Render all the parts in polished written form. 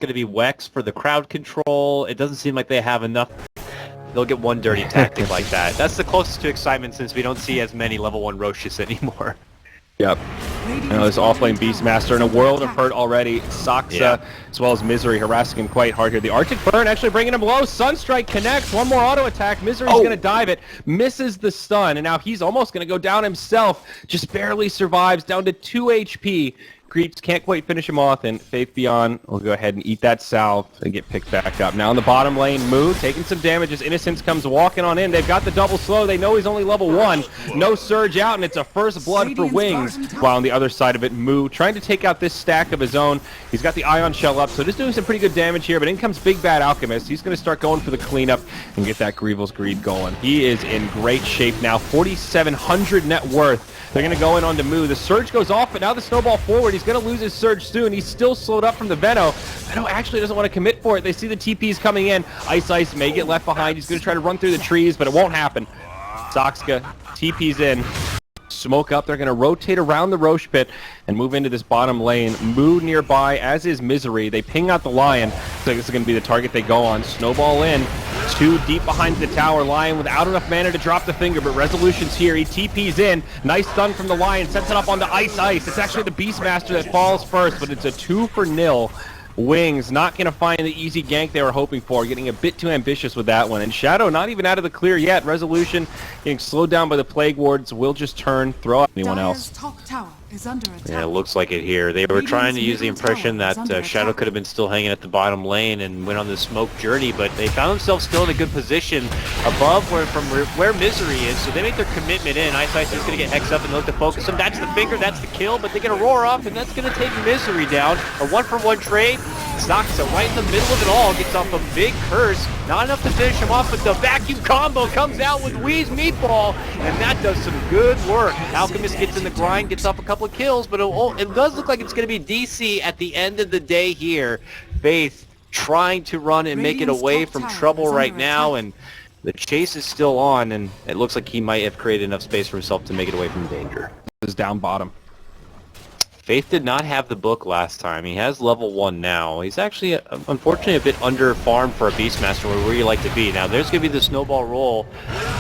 going to be Wex for the crowd control. It doesn't seem like they have enough. They'll get one dirty tactic like that. That's the closest to excitement since we don't see as many level 1 Roshis anymore. Yep. This offlane Beastmaster in a world of hurt already. Saksa, as well as Misery, harassing him quite hard here. The Arctic Burn actually bringing him low. Sunstrike connects. One more auto attack. Misery's going to dive it. Misses the stun. And now he's almost going to go down himself. Just barely survives. Down to 2 HP. Creeps can't quite finish him off, and Faith Beyond will go ahead and eat that salve and get picked back up. Now in the bottom lane, Moo taking some damage as Innocence comes walking on in. They've got the double slow. They know he's only level 1. No surge out, and it's a first blood for Wings. While on the other side of it, Moo trying to take out this stack of his own. He's got the Ion Shell up, so just doing some pretty good damage here, but in comes Big Bad Alchemist. He's going to start going for the cleanup and get that Grievel's Greed going. He is in great shape now, 4,700 net worth. They're going to go in on to Moo. The surge goes off, but now the snowball forward. He's going to lose his surge soon. He's still slowed up from the Veno. Veno actually doesn't want to commit for it. They see the TPs coming in. Ice may get left behind. He's going to try to run through the trees, but it won't happen. Saksa TPs in. Smoke up. They're going to rotate around the Roche pit and move into this bottom lane. Moo nearby, as is Misery. They ping out the Lion. So this is going to be the target they go on. Snowball in. 2 deep behind the tower. Lion without enough mana to drop the finger, but Resolution's here. He TP's in. Nice stun from the Lion. Sets it up onto Ice. It's actually the Beastmaster that falls first, but it's a 2-0. Wings not going to find the easy gank they were hoping for, getting a bit too ambitious with that one. And Shadow not even out of the clear yet. Resolution getting slowed down by the Plague Wards. Will just turn, throw out anyone else. Yeah, it looks like it here. They were trying to use the impression that Shadow could have been still hanging at the bottom lane and went on this smoke journey, but they found themselves still in a good position above where Misery is, so they make their commitment in. Ice is going to get Hex up and look to focus him. That's the finger, that's the kill, but they get a roar up, and that's going to take Misery down. A 1-for-1 trade. Saksa right in the middle of it all, gets off a big curse. Not enough to finish him off, but the vacuum combo comes out with Wee's Meatball, and that does some good work. Alchemist gets in the grind, gets off a couple of kills, but it does look like it's going to be DC at the end of the day here. Faith trying to run and make it away from trouble right now, and the chase is still on, and it looks like he might have created enough space for himself to make it away from danger. This is down bottom. Faith did not have the book last time. He has level 1 now. He's actually, unfortunately, a bit under-farmed for a Beastmaster where you like to be. Now, there's going to be the snowball roll.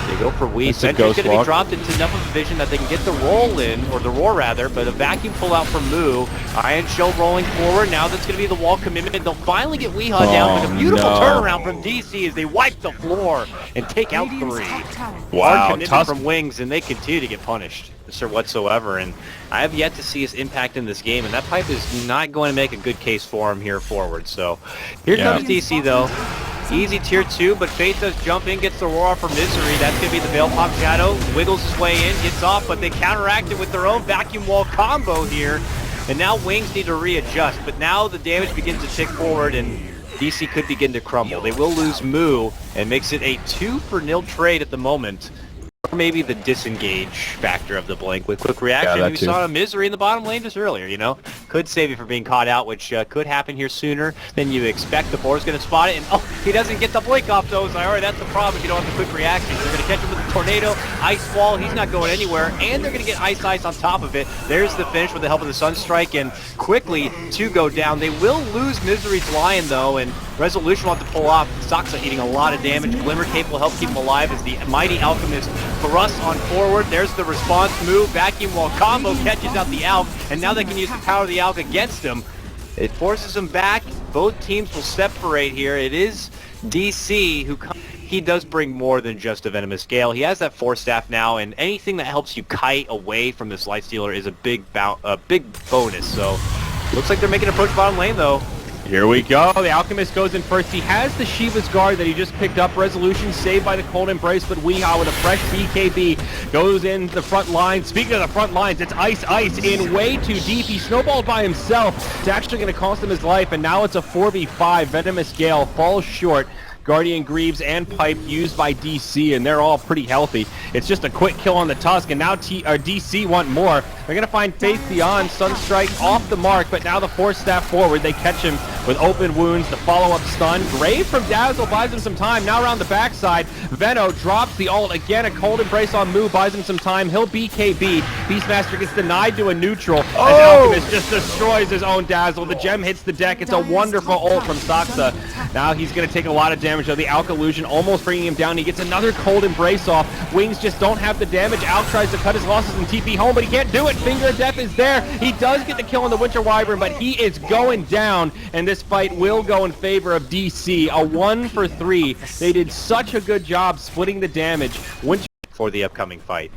They go for Weed. Sentry's going to be dropped into enough of a vision that they can get the roll in, or the roar rather, but a vacuum pull out from Moo. Iron Shell rolling forward. Now that's going to be the wall commitment. They'll finally get Weehaw down, but a beautiful turnaround from DC as they wipe the floor and take out 3. Wow, commitment from Wings, and they continue to get punished. Or whatsoever, and I have yet to see his impact in this game, and that pipe is not going to make a good case for him here forward. So here comes DC though. Easy tier 2, but Faith does jump in, gets the roar off for Misery. That's going to be the Veil Pop Shadow. Wiggles his way in, gets off, but they counteract it with their own vacuum wall combo here. And now Wings need to readjust, but now the damage begins to tick forward, and DC could begin to crumble. They will lose Moo, and makes it a 2-0 trade at the moment. Or maybe the disengage factor of the blink with quick reaction. We saw a Misery in the bottom lane just earlier, you know. Could save you from being caught out, which could happen here sooner than you expect. The board's going to spot it, and oh, he doesn't get the blink off those. Alright, that's the problem if you don't have the quick reaction. They're going to catch him with the Tornado, Ice Wall, he's not going anywhere, and they're going to get Ice on top of it. There's the finish with the help of the Sunstrike, and quickly to go down. They will lose Misery's Lion, though, and Resolution will have to pull off. Saksa eating a lot of damage. Glimmer Cape will help keep him alive as the Mighty Alchemist thrusts on forward. There's the response move. Vacuum Wall combo catches out the Alch, and now they can use the power of the Alch against him. It forces him back. Both teams will separate here. It is DC who he does bring more than just a Venomous Gale. He has that Force Staff now, and anything that helps you kite away from this Lifestealer is a big bonus. So looks like they're making an approach bottom lane though. Here we go. The Alchemist goes in first. He has the Shiva's Guard that he just picked up. Resolution saved by the Cold Embrace, but Weehaw with a fresh BKB goes in the front line. Speaking of the front lines, it's Ice in way too deep. He snowballed by himself. It's actually going to cost him his life, and now it's a 4v5. Venomous Gale falls short. Guardian Greaves and Pipe used by DC, and they're all pretty healthy. It's just a quick kill on the Tusk, and now DC want more. They're going to find Faith Beyond, Sunstrike off the mark, but now the Force Staff forward. They catch him with open wounds, the follow-up stun. Grave from Dazzle buys him some time. Now around the backside, Venno drops the ult. Again, a cold embrace on Moo buys him some time. He'll BKB. Beastmaster gets denied to a neutral, and Alchemist just destroys his own Dazzle. The gem hits the deck. It's a wonderful ult from Saksa. Now he's going to take a lot of damage, though. The Alka illusion almost bringing him down. He gets another cold embrace off. Wings just don't have the damage. Alk tries to cut his losses and TP home, but he can't do it. Finger of Death is there. He does get the kill on the Winter Wyvern, but he is going down, and this fight will go in favor of DC. A 1 for 3. They did such a good job splitting the damage. Winter for the upcoming fight.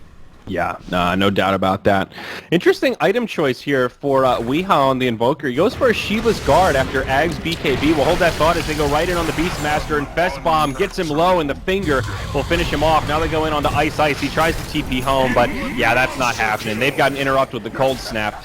Yeah, no doubt about that. Interesting item choice here for Weeha on the Invoker. He goes for a Shiva's Guard after Ag's BKB. We'll hold that thought as they go right in on the Beastmaster, and Fest Bomb gets him low, and the Finger will finish him off. Now they go in on the Ice. He tries to TP home, but yeah, that's not happening. They've got an interrupt with the Cold Snap.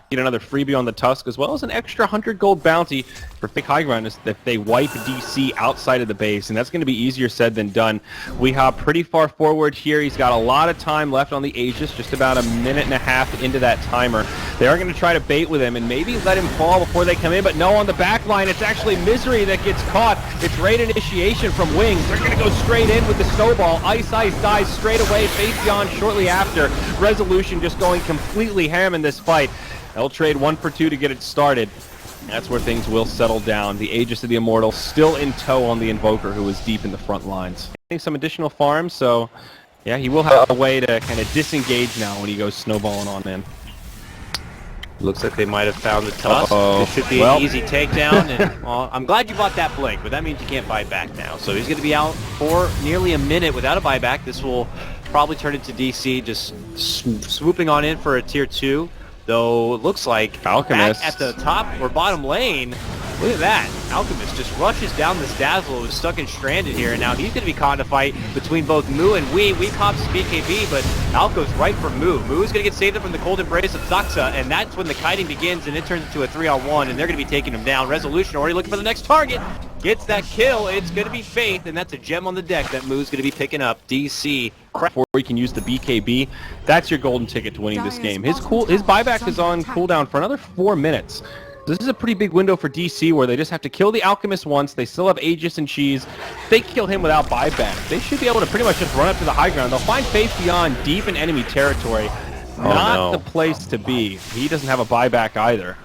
Get another freebie on the Tusk, as well as an extra 100 gold bounty for Fake High Ground if they wipe DC outside of the base, and that's going to be easier said than done. We hop pretty far forward here. He's got a lot of time left on the Aegis, just about a minute and a half into that timer. They are going to try to bait with him and maybe let him fall before they come in, but no, on the back line, it's actually Misery that gets caught. It's raid initiation from Wings. They're going to go straight in with the Snowball. Ice dies straight away. Face Beyond shortly after. Resolution just going completely ham in this fight. They'll trade 1 for 2 to get it started. That's where things will settle down. The Aegis of the Immortal still in tow on the Invoker, who is deep in the front lines. Getting some additional farms, so yeah, he will have a way to kind of disengage now when he goes snowballing on in. Looks like they might have found the Tusk. This should be an easy takedown, and well, I'm glad you bought that Blink, but that means you can't buy back now. So he's going to be out for nearly a minute without a buyback. This will probably turn into DC just swooping on in for a tier 2. Though it looks like Alchemist back at the top or bottom lane, look at that. Alchemist just rushes down this Dazzle, who's stuck and stranded here, and now he's going to be caught in a fight between both Moo and Wee. Wee pops his BKB, but Alco's right for Moo. Moo's going to get saved up from the cold embrace of Saksa, and that's when the kiting begins, and it turns into a 3-on-1, and they're going to be taking him down. Resolution already looking for the next target. Gets that kill. It's going to be Faith, and that's a gem on the deck that Moo's going to be picking up. DC. Before he can use the BKB, that's your golden ticket to winning this game. His buyback is on cooldown for another 4 minutes. This is a pretty big window for DC where they just have to kill the Alchemist once. They still have Aegis and Cheese. If they kill him without buyback, they should be able to pretty much just run up to the high ground. They'll find Faith Beyond deep in enemy territory. Not the place to be. He doesn't have a buyback either.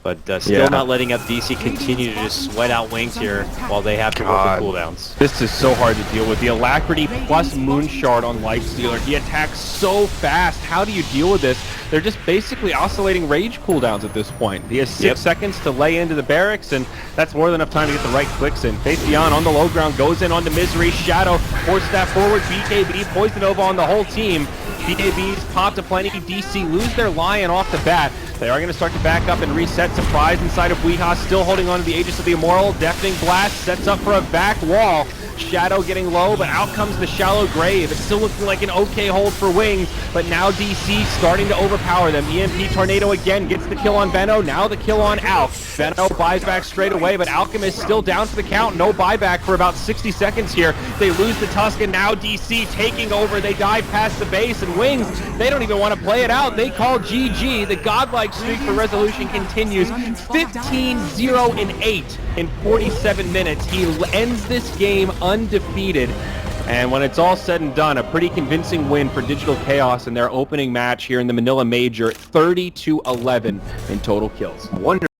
But still not letting up DC continue to just sweat out Wings here while they have to work with cooldowns. This is so hard to deal with. The Alacrity plus Moonshard on Lifestealer. He attacks so fast. How do you deal with this? They're just basically oscillating rage cooldowns at this point. He has 6 seconds to lay into the barracks, and that's more than enough time to get the right clicks in. Face Beyond on the low ground, goes in onto Misery. Shadow, Force Staff forward, BKB, Poison Nova on the whole team. BKBs pop to plenty. DC lose their Lion off the bat. They are going to start to back up and reset. Surprise inside of Weeha, still holding on to the Aegis of the Immortal. Deafening Blast sets up for a back wall. Shadow getting low, but out comes the Shallow Grave. It's still looking like an okay hold for Wings, but now DC starting to overpower them. EMP Tornado again gets the kill on Venno, now the kill on Alk. Venno buys back straight away, but Alchemist still down for the count. No buyback for about 60 seconds here. They lose the Tusk, and now DC taking over. They dive past the base, and Wings, they don't even want to play it out. They call GG. The godlike streak for Resolution continues. 15-0-8 in 47 minutes. He ends this game undefeated. And when it's all said and done, a pretty convincing win for Digital Chaos in their opening match here in the Manila Major, 30-11 in total kills. Wonderful.